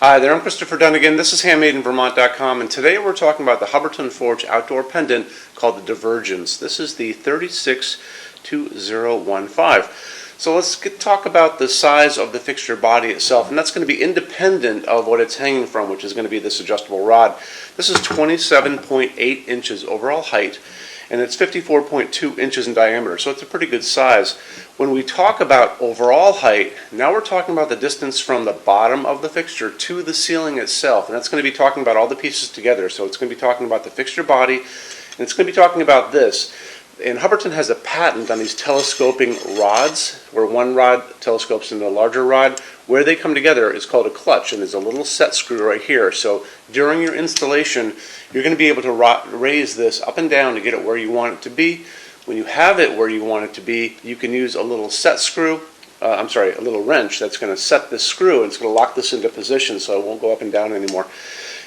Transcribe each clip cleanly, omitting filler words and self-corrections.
Hi there, I'm Christopher Dunnigan. This is HandmadeInVermont.com, and today we're talking about the Hubbardton Forge outdoor pendant called the Divergence. This is the 362015. So let's talk about the size of the fixture body itself, and that's going to be independent of what it's hanging from, which is going to be this adjustable rod. This is 27.8 inches overall height, and it's 54.2 inches in diameter, so it's a pretty good size. When we talk about overall height, now we're talking about the distance from the bottom of the fixture to the ceiling itself, and that's going to be talking about all the pieces together. So it's going to be talking about the fixture body, and it's going to be talking about this. And Hubbardton has a patent on these telescoping rods, where one rod telescopes into a larger rod. Where they come together is called a clutch, and there's a little set screw right here. So during your installation, you're going to be able to raise this up and down to get it where you want it to be. When you have it where you want it to be, you can use a little set screw, a little wrench that's going to set this screw, and it's going to lock this into position so it won't go up and down anymore.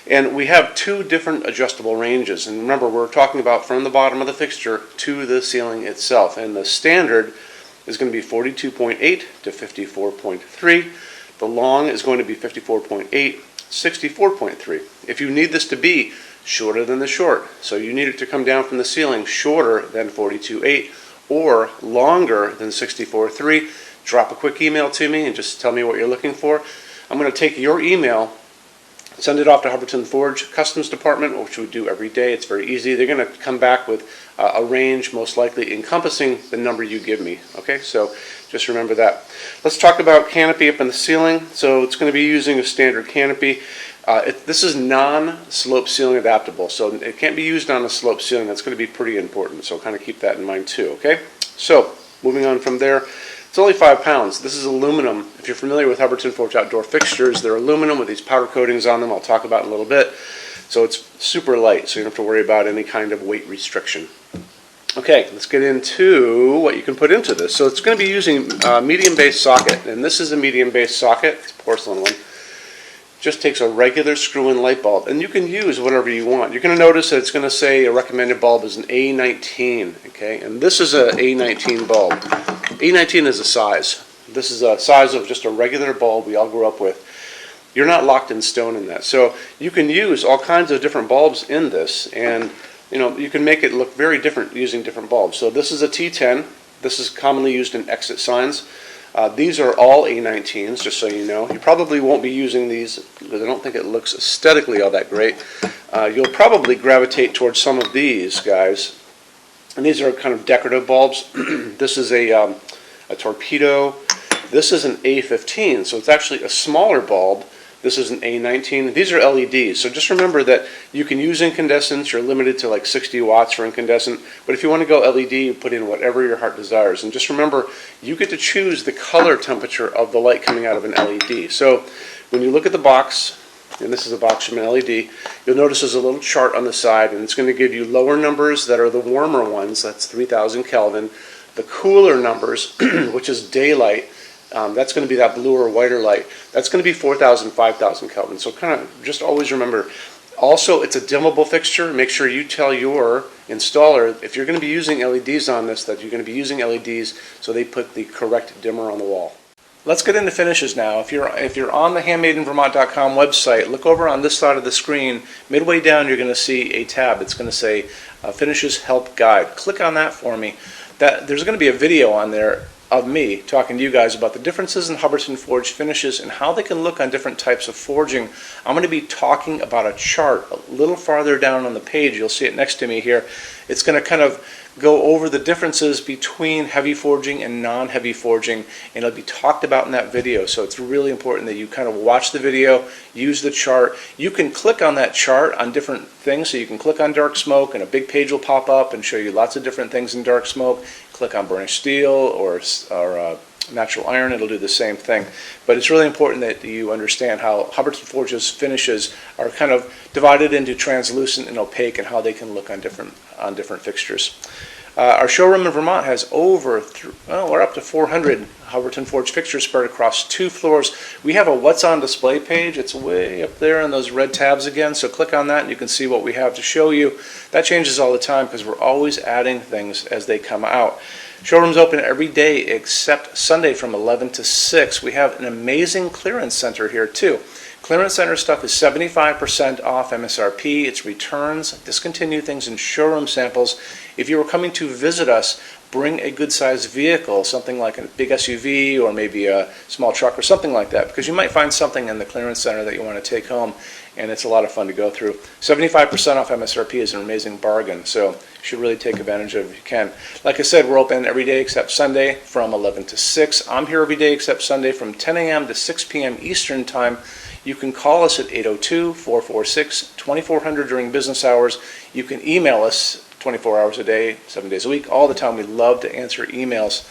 And we have two different adjustable ranges, and remember, we're talking about from the bottom of the fixture to the ceiling itself, and the standard is going to be 42.8 to 54.3. The long is going to be 54.8, 64.3. If you need this to be shorter than the short, so you need it to come down from the ceiling shorter than 42.8 or longer than 64.3, drop a quick email to me and just tell me what you're looking for. I'm going to take your email, send it off to Hubbardton Forge Customs Department, which we do every day. It's very easy. They're going to come back with a range, most likely encompassing the number you give me. Okay, so just remember that. Let's talk about canopy up in the ceiling. So it's going to be using a standard canopy. This is non-slope ceiling adaptable, so it can't be used on a slope ceiling. That's going to be pretty important, so kind of keep that in mind too. Okay, so moving on from there. It's only 5 pounds. This is aluminum. If you're familiar with Hubbardton Forge outdoor fixtures, they're aluminum with these powder coatings on them. I'll talk about in a little bit. So it's super light, so you don't have to worry about any kind of weight restriction. Okay, let's get into what you can put into this. So it's going to be using a medium base socket, and this is a medium base socket. It's a porcelain one. Just takes a regular screw-in light bulb, and you can use whatever you want. You're going to notice that it's going to say a recommended bulb is an A19, okay? And this is a A19 bulb. A19 is a size. This is a size of just a regular bulb we all grew up with. You're not locked in stone in that. So you can use all kinds of different bulbs in this, and you can make it look very different using different bulbs. So this is a T10. This is commonly used in exit signs. These are all A19s, just so you know. You probably won't be using these because I don't think it looks aesthetically all that great. You'll probably gravitate towards some of these guys. And these are kind of decorative bulbs. This is a torpedo. This is an A15, so it's actually a smaller bulb. This is an A19. These are LEDs, so just remember that you can use incandescents. You're limited to like 60 watts for incandescent, but if you want to go LED, you put in whatever your heart desires. And just remember, you get to choose the color temperature of the light coming out of an LED. So when you look at the box, and this is a box from an LED, you'll notice there's a little chart on the side, and it's going to give you lower numbers that are the warmer ones, that's 3000 Kelvin, the cooler numbers, which is daylight, that's going to be that bluer or whiter light. That's going to be 4,000, 5,000 Kelvin. So kind of just always remember. Also, it's a dimmable fixture. Make sure you tell your installer, if you're going to be using LEDs on this, that you're going to be using LEDs so they put the correct dimmer on the wall. Let's get into finishes now. If you're on the HandmadeInVermont.com website, look over on this side of the screen. Midway down, you're going to see a tab. It's going to say Finishes Help Guide. Click on that for me. There's going to be a video on there of me talking to you guys about the differences in Hubbardton Forge finishes and how they can look on different types of forging. I'm going to be talking about a chart a little farther down on the page. You'll see it next to me here. It's going to kind of go over the differences between heavy forging and non-heavy forging, and it'll be talked about in that video. So it's really important that you kind of watch the video, use the chart. You can click on that chart on different things. So you can click on dark smoke and a big page will pop up and show you lots of different things in dark smoke. Click on burnished steel or natural iron, it'll do the same thing. But it's really important that you understand how Hubbardton Forge's finishes are kind of divided into translucent and opaque and how they can look on different fixtures. Our showroom in Vermont has we're up to 400 Hubbardton Forge fixtures spread across 2 floors. We have a What's on Display page. It's way up there in those red tabs again, so click on that and you can see what we have to show you. That changes all the time because we're always adding things as they come out. Showroom's open every day except Sunday from 11 to 6. We have an amazing clearance center here too. Clearance Center stuff is 75% off MSRP. It's returns, discontinued things, and showroom samples. If you were coming to visit us, bring a good-sized vehicle, something like a big SUV or maybe a small truck or something like that, because you might find something in the Clearance Center that you want to take home, and it's a lot of fun to go through. 75% off MSRP is an amazing bargain, so you should really take advantage of it if you can. Like I said, we're open every day except Sunday from 11 to 6. I'm here every day except Sunday from 10 a.m. to 6 p.m. Eastern Time. You can call us at 802-446-2400 during business hours. You can email us 24 hours a day, 7 days a week, all the time. We love to answer emails.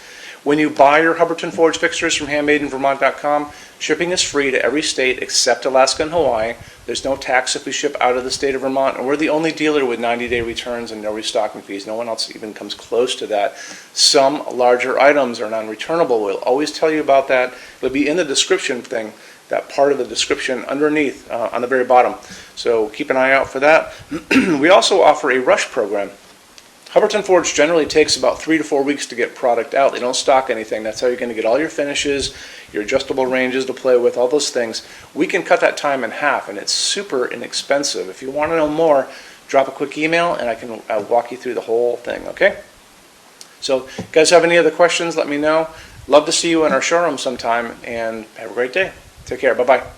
When you buy your Hubbardton forge fixtures from HandmadeInVermont.com, shipping is free to every state except Alaska and Hawaii. There's no tax if we ship out of the state of Vermont, and we're the only dealer with 90-day returns and no restocking fees. No one else even comes close to that. Some larger items are non-returnable. We'll always tell you about that. It'll be in the description thing, that part of the description underneath on the very bottom. So keep an eye out for that. We also offer a rush program. Hubbardton Forge generally takes about 3 to 4 weeks to get product out. They don't stock anything. That's how you're going to get all your finishes, your adjustable ranges to play with, all those things. We can cut that time in half, and it's super inexpensive. If you want to know more, drop a quick email, and I can walk you through the whole thing, okay? So, guys have any other questions, let me know. Love to see you in our showroom sometime, and have a great day. Take care. Bye-bye.